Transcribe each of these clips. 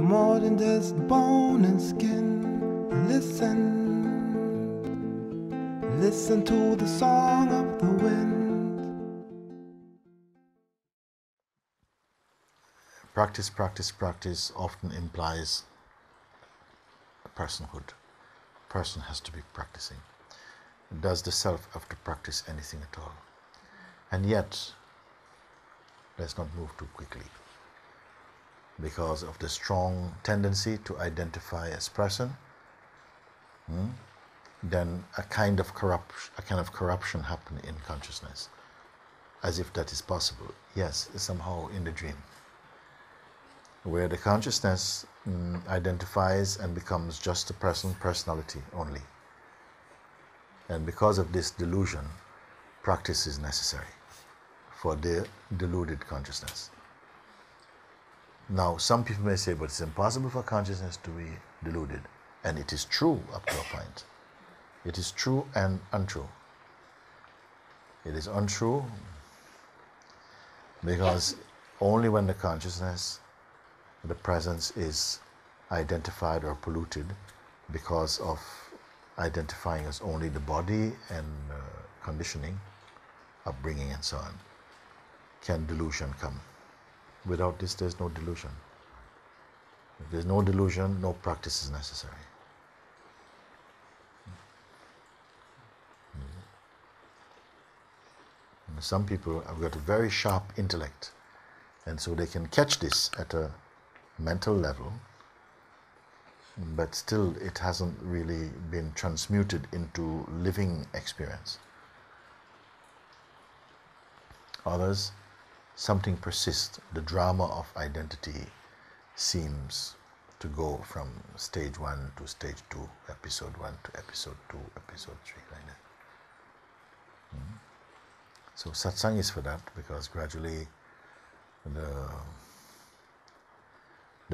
more than just bone and skin. Listen to the song of the wind. Practice, practice, practice often implies personhood. Person has to be practicing. Does the self have to practice anything at all? And yet, let's not move too quickly, because of the strong tendency to identify as person. Then a kind of corruption happen in consciousness, as if that is possible. Yes, somehow in the dream, where the consciousness identifies and becomes just a personality only. And because of this delusion, practice is necessary for the deluded consciousness. Now, some people may say, but it's impossible for consciousness to be deluded. And it is true up to a point. It is true and untrue. It is untrue because only when the consciousness, the presence, is identified or polluted because of identifying as only the body and conditioning, upbringing and so on, can delusion come. Without this, there's no delusion. If there's no delusion, no practice is necessary. And some people have got a very sharp intellect, and so they can catch this at a mental level, but still it hasn't really been transmuted into living experience. Others, something persists. The drama of identity seems to go from stage 1 to stage 2, episode 1 to episode 2, episode 3, like that. So satsang is for that, because gradually the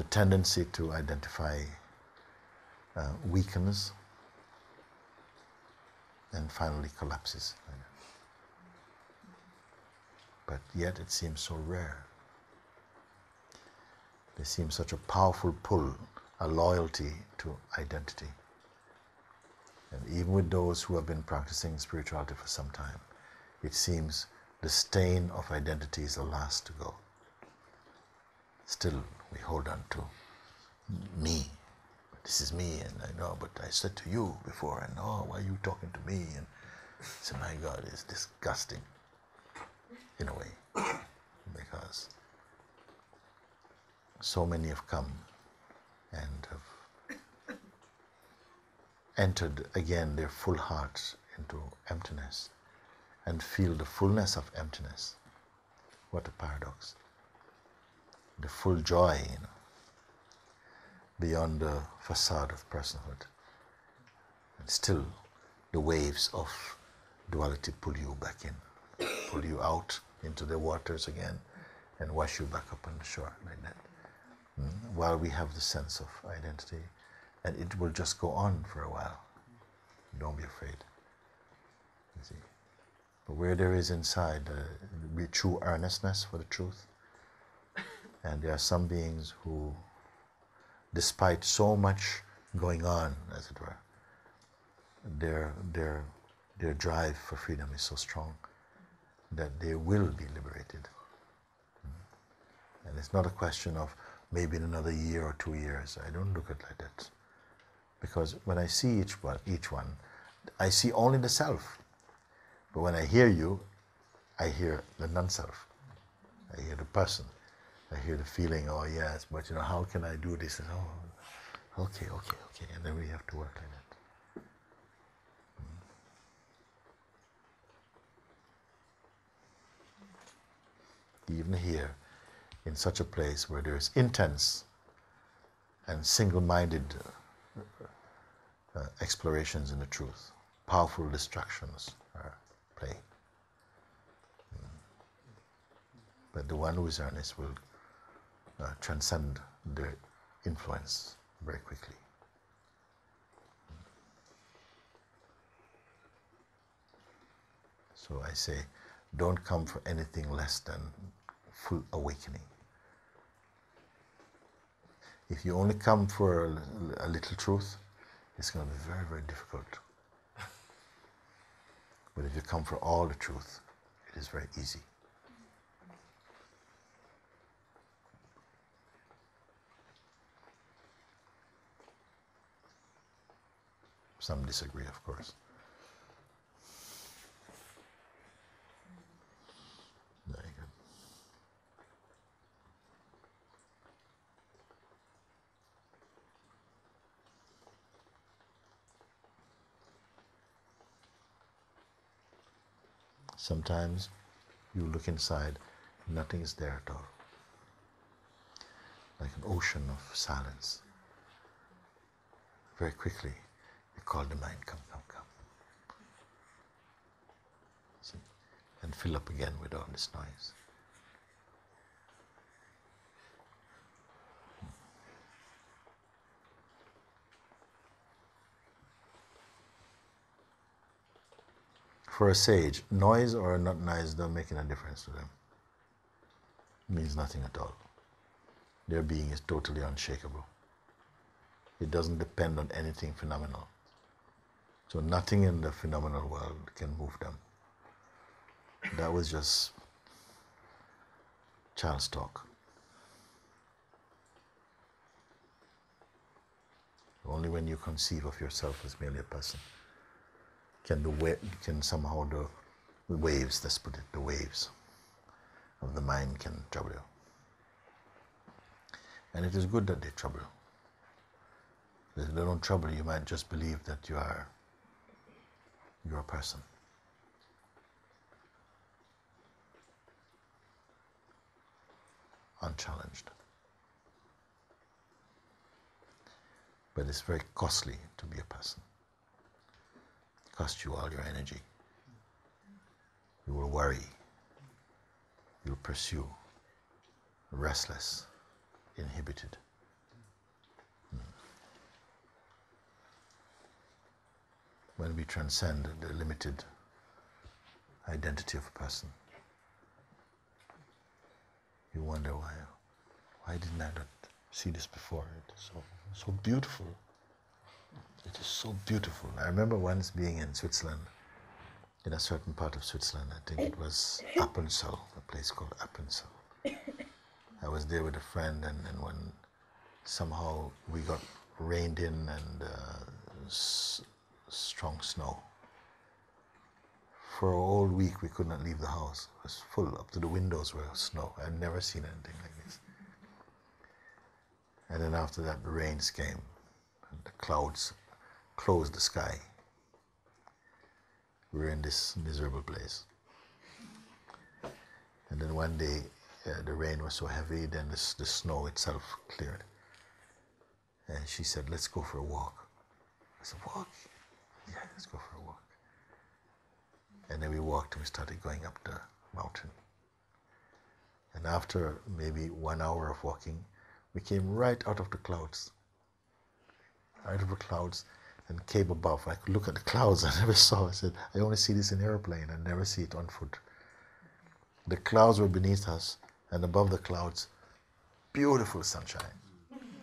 tendency to identify weakens and finally collapses. But yet it seems so rare. There seems such a powerful pull, a loyalty to identity. And even with those who have been practicing spirituality for some time, it seems the stain of identity is the last to go. Still, we hold on to me. This is me, and I know, but I said to you before, and oh, why are you talking to me? And so, my God, it's disgusting, in a way, because so many have come and have entered again their full hearts into emptiness and feel the fullness of emptiness. What a paradox. The full joy, beyond the facade of personhood. And still the waves of duality pull you back in, pull you out into the waters again and wash you back up on the shore like that. While we have the sense of identity, and it will just go on for a while. Don't be afraid. You see. But where there is inside true earnestness for the truth, and there are some beings who, despite so much going on, as it were, their drive for freedom is so strong that they will be liberated. And it's not a question of maybe in another year or 2 years. I don't look at it like that. Because when I see each one, I see only the self. But when I hear you, I hear the non-self. I hear the person. I hear the feeling, oh yes, but how can I do this? And oh, okay. And then we have to work like that. Even here, in such a place where there is intense and single-minded explorations in the truth, powerful distractions are playing. But the one who is earnest will transcend their influence very quickly. So I say, don't come for anything less than full awakening. If you only come for a little truth, it's going to be very, very difficult. But if you come for all the truth, it is very easy. Some disagree, of course. Very good. Sometimes you look inside, nothing is there at all. Like an ocean of silence. Very quickly, you call the mind, come, come, come. See? And fill up again with all this noise. For a sage, noise or not noise don't make any difference to them. It means nothing at all. Their being is totally unshakable. It doesn't depend on anything phenomenal. So nothing in the phenomenal world can move them. That was just child's talk. Only when you conceive of yourself as merely a person can somehow the waves, let's put it, the waves of the mind can trouble you. And it is good that they trouble you. If they don't trouble you, you might just believe that you're a person. Unchallenged. But it's very costly to be a person. It costs you all your energy. You will worry. You'll pursue. Restless. Inhibited. When we transcend the limited identity of a person, you wonder why didn't I not see this before? It is so beautiful. It is so beautiful. I remember once being in Switzerland, in a certain part of Switzerland. I think it was Appenzell, a place called Appenzell. I was there with a friend, and when somehow we got rained in and strong snow. For a whole week we could not leave the house. It was full up to the windows were snow. I'd never seen anything like this. And then after that the rains came and the clouds closed the sky. We were in this miserable place. And then one day the rain was so heavy, then the snow itself cleared. And she said, let's go for a walk. I said, walk? Yeah, let's go for a walk. And then we walked and we started going up the mountain. And after maybe 1 hour of walking, we came right out of the clouds. Out of the clouds and came above. I could look at the clouds, I never saw. I said, I only see this in an airplane, I never see it on foot. The clouds were beneath us, and above the clouds, beautiful sunshine.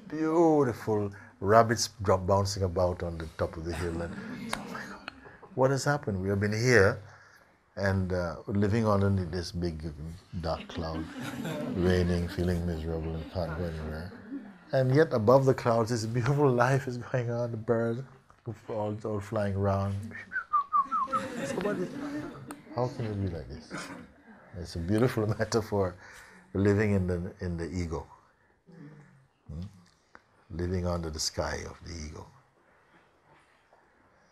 Beautiful rabbits bouncing about on the top of the hill. And oh my God, what has happened? We have been here and living underneath this big dark cloud, raining, feeling miserable and can't go anywhere. And yet above the clouds, this beautiful life is going on. The birds all flying around. How can it be like this? It's a beautiful metaphor for living in the ego. Living under the sky of the ego.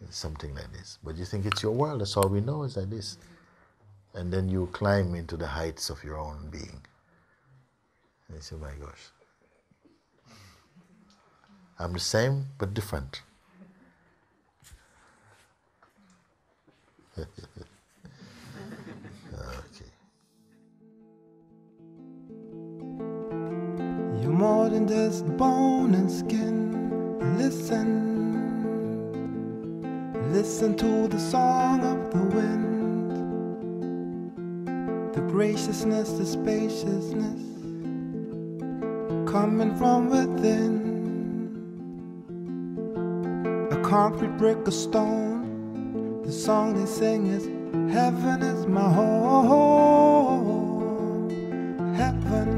It's something like this. But you think it's your world, that's all we know is like this. And then you climb into the heights of your own being. And you say, oh my gosh. I'm the same, but different. Okay. You're more than just bone and skin. Listen to the song of the wind, the graciousness, the spaciousness, coming from within. A concrete brick, a stone. The song they sing is heaven is my home. Heaven